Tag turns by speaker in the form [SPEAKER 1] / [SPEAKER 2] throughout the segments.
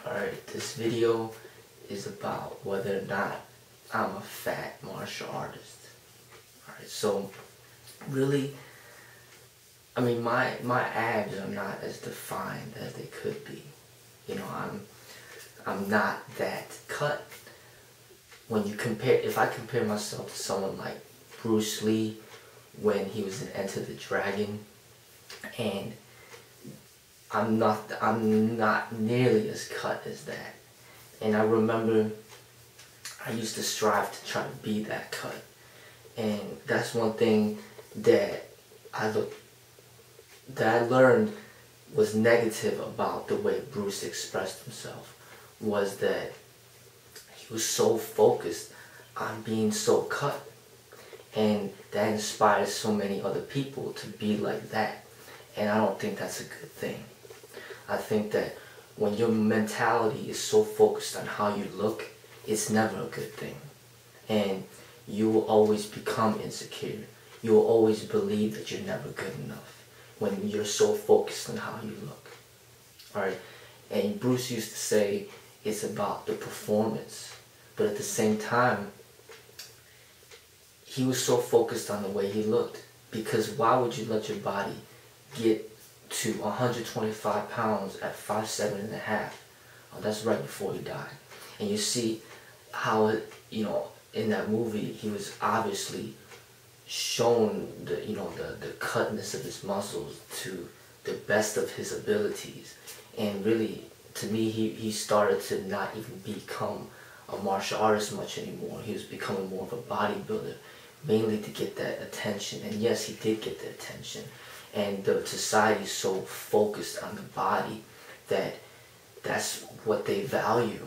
[SPEAKER 1] Alright, this video is about whether or not I'm a fat martial artist. Alright, so really, I mean my abs are not as defined as they could be. You know, I'm not that cut. When you compare, if I compare myself to someone like Bruce Lee when he was in Enter the Dragon, and I'm not nearly as cut as that. And I remember I used to strive to try to be that cut. And that's one thing that I learned was negative about the way Bruce expressed himself, was that he was so focused on being so cut. And that inspires so many other people to be like that. And I don't think that's a good thing. I think that when your mentality is so focused on how you look, it's never a good thing. And you will always become insecure. You will always believe that you're never good enough when you're so focused on how you look. Alright? And Bruce used to say it's about the performance. But at the same time, he was so focused on the way he looked. Because why would you let your body get to 125 pounds at 5'7" and a half? Oh, that's right before he died. And you see how, you know, in that movie, he was obviously shown the, you know, the cutness of his muscles to the best of his abilities. And really, to me, he started to not even become a martial artist much anymore. He was becoming more of a bodybuilder, mainly to get that attention. And yes, he did get the attention. And the society is so focused on the body that that's what they value,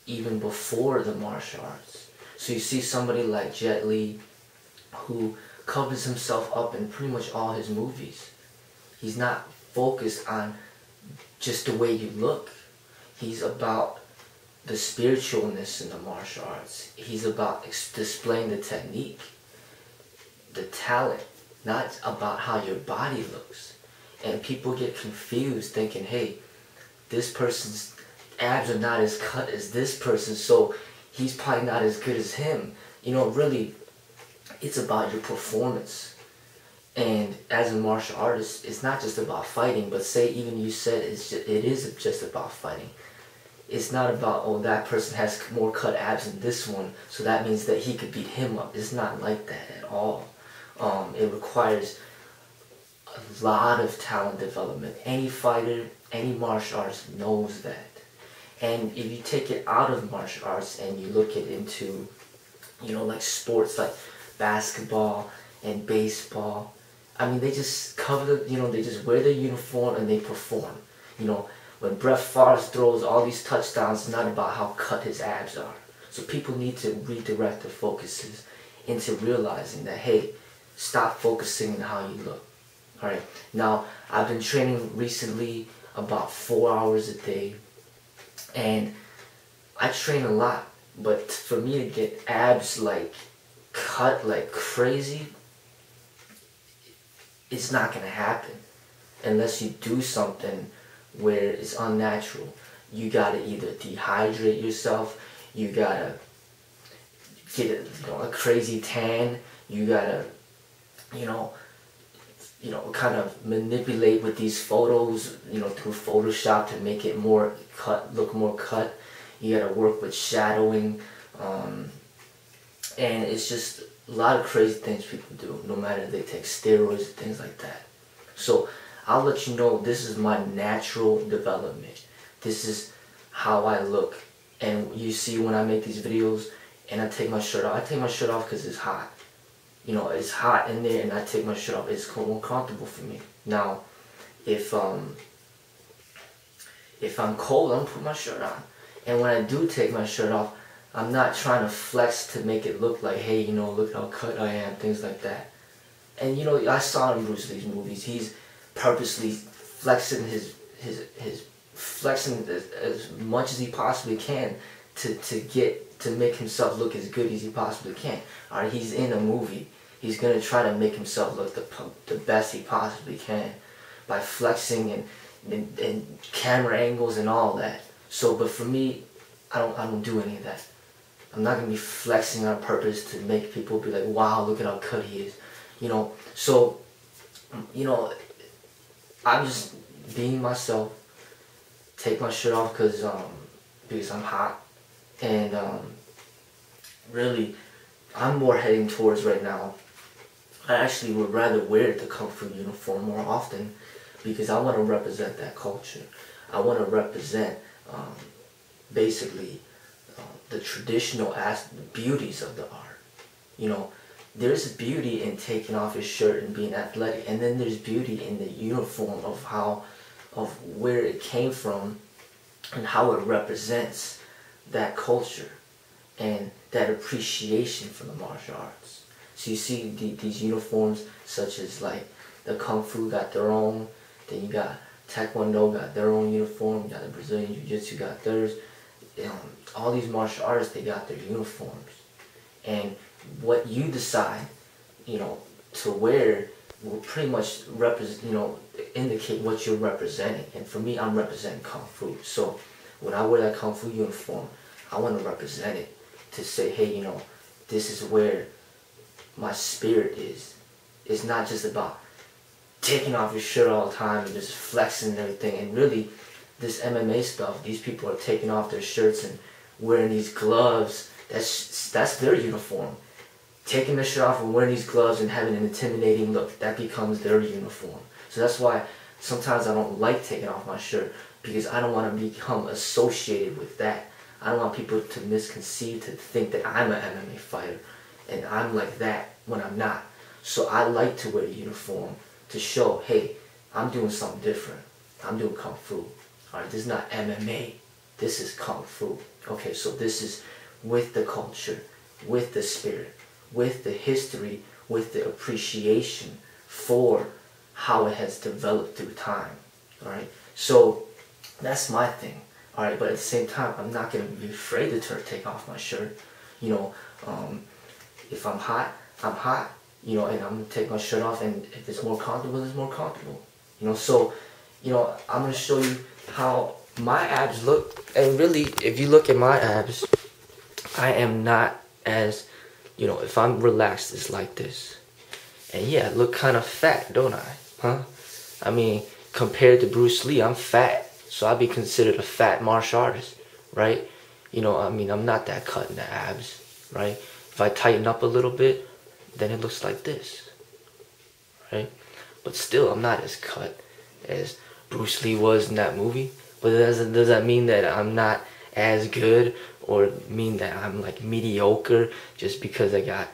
[SPEAKER 1] even before the martial arts. So you see somebody like Jet Li, who covers himself up in pretty much all his movies. He's not focused on just the way you look. He's about the spiritualness in the martial arts. He's about displaying the technique, the talent, not about how your body looks. And people get confused thinking, hey, this person's abs are not as cut as this person, so he's probably not as good as him. You know, really, it's about your performance. And as a martial artist, it's not just about fighting, but say even you said it is just about fighting. It's not about, oh, that person has more cut abs than this one, so that means that he could beat him up. It's not like that at all. It requires a lot of talent development. Any fighter, any martial artist knows that. And if you take it out of martial arts and you look it into, you know, like sports like basketball and baseball, I mean, they just cover the, you know, they just wear their uniform and they perform. You know, when Brett Favre throws all these touchdowns, it's not about how cut his abs are. So people need to redirect their focuses into realizing that, hey, stop focusing on how you look. Alright, now I've been training recently about 4 hours a day, and I train a lot, but for me to get abs like cut like crazy, it's not gonna happen unless you do something where it's unnatural. You gotta either dehydrate yourself, you gotta get a crazy tan, you gotta kind of manipulate with these photos, you know, through Photoshop to make it more cut, look more cut. You gotta work with shadowing, and it's just a lot of crazy things people do, no matter if they take steroids and things like that. So I'll let you know, this is my natural development. This is how I look. And you see when I make these videos and I take my shirt off, I take my shirt off because it's hot. You know, it's hot in there and I take my shirt off. It's more comfortable for me. Now, if I'm cold, I'm gonna put my shirt on. And when I do take my shirt off, I'm not trying to flex to make it look like, hey, you know, look how cut I am, things like that. And you know, I saw in Bruce Lee's movies, he's purposely flexing flexing as much as he possibly can to make himself look as good as he possibly can. Alright, he's in a movie. He's gonna try to make himself look the best he possibly can by flexing and camera angles and all that. So, but for me, I don't do any of that. I'm not gonna be flexing on purpose to make people be like, wow, look at how cut he is, you know. So, you know, I'm just being myself. Take my shirt off because I'm hot, and really, I'm more heading towards right now. I actually would rather wear the Kung Fu uniform more often because I want to represent that culture. I want to represent basically the traditional beauties of the art. You know, there's beauty in taking off your shirt and being athletic, and then there's beauty in the uniform of where it came from and how it represents that culture and that appreciation for the martial arts. So you see these uniforms, such as like the Kung Fu got their own, then you got Taekwondo got their own uniform, you got the Brazilian Jiu-Jitsu got theirs. All these martial artists, they got their uniforms. And what you decide, you know, to wear will pretty much indicate what you're representing. And for me, I'm representing Kung Fu. So when I wear that Kung Fu uniform, I want to represent it to say, hey, you know, this is where my spirit is. It's not just about taking off your shirt all the time and just flexing and everything. And really, this MMA stuff, these people are taking off their shirts and wearing these gloves. That's their uniform. Taking their shirt off and wearing these gloves and having an intimidating look, that becomes their uniform. So that's why sometimes I don't like taking off my shirt, because I don't want to become associated with that. I don't want people to misconceive, to think that I'm an MMA fighter and I'm like that when I'm not. So I like to wear a uniform to show, hey, I'm doing something different. I'm doing Kung Fu. Alright, this is not MMA. This is Kung Fu. Okay, so this is with the culture, with the spirit, with the history, with the appreciation for how it has developed through time. Alright, so that's my thing. Alright, but at the same time, I'm not going to be afraid to take off my shirt. You know, if I'm hot, I'm hot. You know, and I'm going to take my shirt off, and if it's more comfortable, it's more comfortable. You know, so, you know, I'm going to show you how my abs look. And really, if you look at my abs, I am not as, you know, if I'm relaxed, it's like this. And yeah, I look kind of fat, don't I? Huh? I mean, compared to Bruce Lee, I'm fat. So I'd be considered a fat martial artist, right? You know, I mean, I'm not that cut in the abs, right? If I tighten up a little bit, then it looks like this, right? But still, I'm not as cut as Bruce Lee was in that movie. But does that mean that I'm not as good, or mean that I'm like mediocre just because I got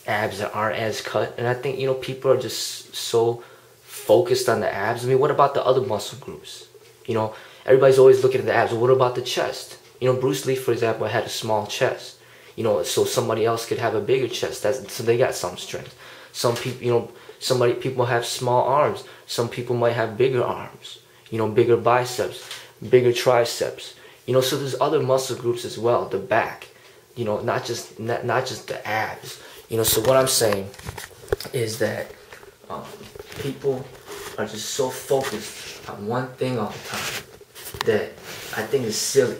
[SPEAKER 1] abs that aren't as cut? And I think, you know, people are just so focused on the abs. I mean, what about the other muscle groups? You know, everybody's always looking at the abs. Well, what about the chest? You know, Bruce Lee, for example, had a small chest. You know, so somebody else could have a bigger chest. So they got some strength. Some people, you know, people have small arms. Some people might have bigger arms. You know, bigger biceps, bigger triceps. You know, so there's other muscle groups as well. The back. You know, not just the abs. You know, so what I'm saying is that people are just so focused on one thing all the time that I think is silly.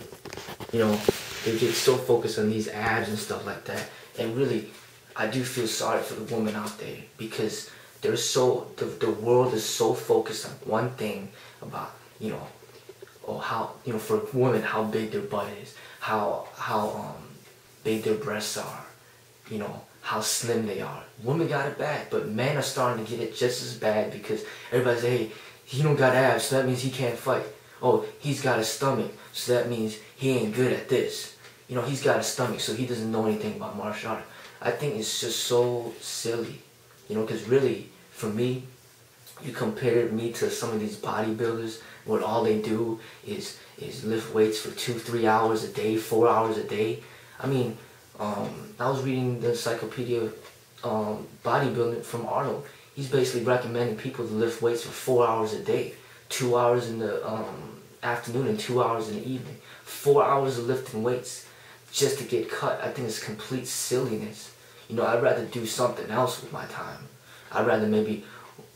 [SPEAKER 1] You know, they get so focused on these abs and stuff like that. And really, I do feel sorry for the women out there, because they're so, the world is so focused on one thing about, you know, or how, you know, for women, how big their butt is, how big their breasts are, you know, how slim they are. Women got it bad, but men are starting to get it just as bad, because everybody say, hey, he don't got abs, so that means he can't fight. Oh, he's got a stomach, so that means he ain't good at this. You know, he's got a stomach, so he doesn't know anything about martial art. I think it's just so silly, you know, because really, for me, you compared me to some of these bodybuilders where all they do is lift weights for 2-3 hours a day, 4 hours a day. I mean, I was reading the encyclopedia bodybuilding from Arnold. He's basically recommending people to lift weights for 4 hours a day, 2 hours in the afternoon and 2 hours in the evening. 4 hours of lifting weights just to get cut. I think it's complete silliness. You know, I'd rather do something else with my time. I'd rather maybe,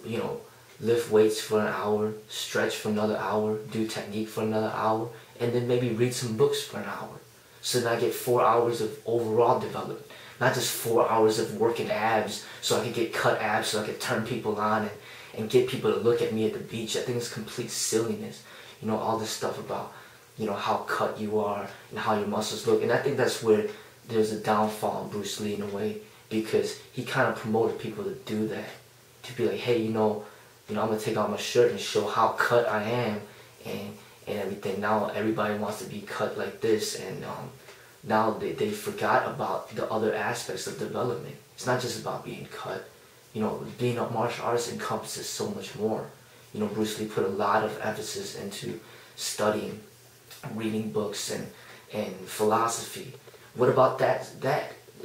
[SPEAKER 1] you know, lift weights for an hour, stretch for another hour, do technique for another hour, and then maybe read some books for an hour. So then I get 4 hours of overall development. Not just 4 hours of working abs so I could get cut abs so I could turn people on and get people to look at me at the beach. I think it's complete silliness. You know, all this stuff about, you know, how cut you are and how your muscles look. And I think that's where there's a downfall in Bruce Lee in a way, because he kind of promoted people to do that. To be like, hey, you know, I'm going to take off my shirt and show how cut I am and everything. Now everybody wants to be cut like this, and now they forgot about the other aspects of development. It's not just about being cut. You know, being a martial artist encompasses so much more. You know, Bruce Lee put a lot of emphasis into studying, reading books and philosophy. What about that?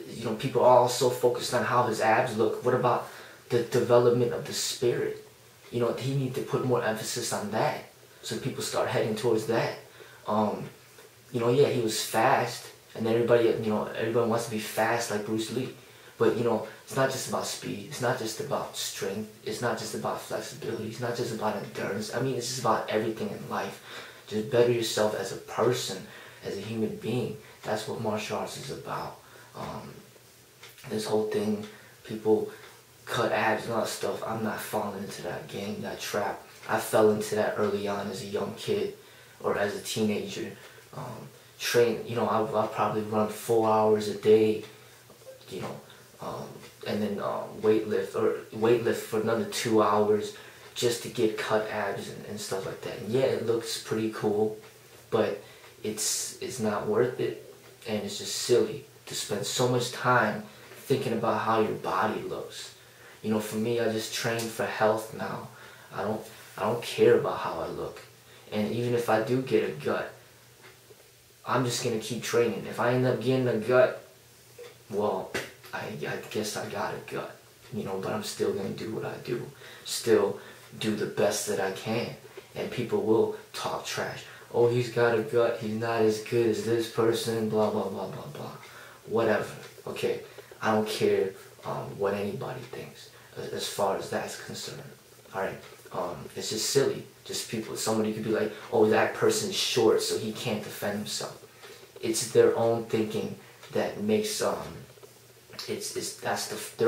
[SPEAKER 1] You know, people are all so focused on how his abs look. What about the development of the spirit? You know, he needs to put more emphasis on that, so people start heading towards that. You know, yeah, he was fast, and everybody wants to be fast like Bruce Lee. But, you know, it's not just about speed. It's not just about strength. It's not just about flexibility. It's not just about endurance. I mean, it's just about everything in life. Just better yourself as a person, as a human being. That's what martial arts is about. This whole thing, people cut abs and all that stuff, I'm not falling into that game, that trap. I fell into that early on as a young kid or as a teenager. Train, you know, I'll probably run 4 hours a day, you know, and then weightlift for another 2 hours just to get cut abs and stuff like that. And yeah, it looks pretty cool, but it's not worth it, and it's just silly to spend so much time thinking about how your body looks. You know, for me, I just train for health now. I don't care about how I look. And even if I do get a gut, I'm just gonna keep training. If I end up getting a gut, well, I guess I got a gut, you know, but I'm still gonna do what I do. Still do the best that I can. And people will talk trash. Oh, he's got a gut, he's not as good as this person, blah, blah, blah, blah, blah. Whatever, okay? I don't care what anybody thinks as far as that's concerned, alright? It's just silly. Just people, somebody could be like, oh, that person's short, so he can't defend himself. It's their own thinking that makes, they're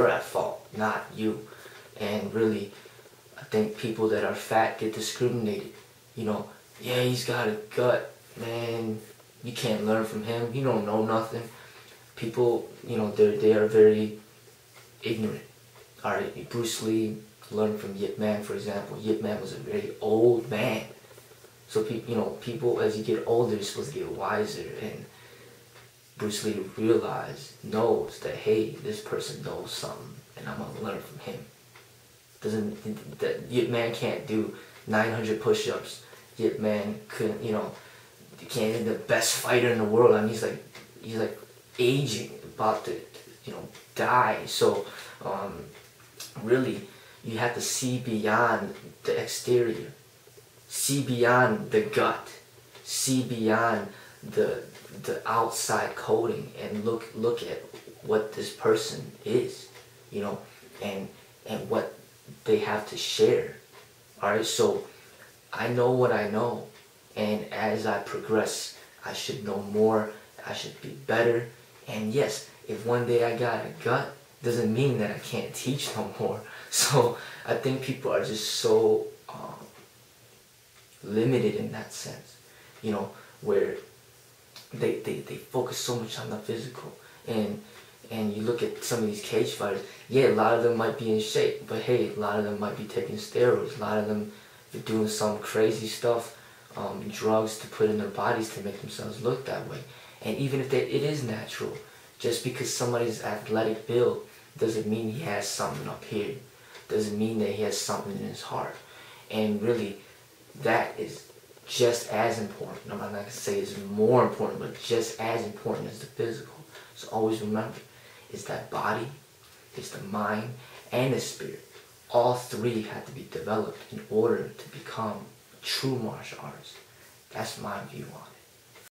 [SPEAKER 1] at fault, not you. And really, I think people that are fat get discriminated. You know, yeah, he's got a gut, man, you can't learn from him, you don't know nothing. People, you know, they are very ignorant. Alright, Bruce Lee learned from Yip Man, for example. Yip Man was a very old man. So people, you know, people as you get older, you're supposed to get wiser, and Bruce Lee knows that, hey, this person knows something, and I'm gonna learn from him. That Yip Man can't do 900 push-ups. Yip Man couldn't, you know, he can't be the best fighter in the world. I mean, he's like aging, about to, you know, die. So really, you have to see beyond the exterior, see beyond the gut, see beyond the outside coating, and look at what this person is, you know, and what they have to share. Alright, so I know what I know, and as I progress, I should know more, I should be better. And yes, if one day I got a gut, doesn't mean that I can't teach no more. So I think people are just so limited in that sense, you know, where they focus so much on the physical. And you look at some of these cage fighters, yeah, a lot of them might be in shape, but hey, a lot of them might be taking steroids, a lot of them are doing some crazy stuff, drugs to put in their bodies to make themselves look that way. And even if it is natural, just because somebody's athletic build doesn't mean he has something up here. Doesn't mean that he has something in his heart. And really, that is just as important. I'm not going to say it's more important, but just as important as the physical. So always remember, it's that body, it's the mind, and the spirit. All three have to be developed in order to become a true martial artist. That's my view on it.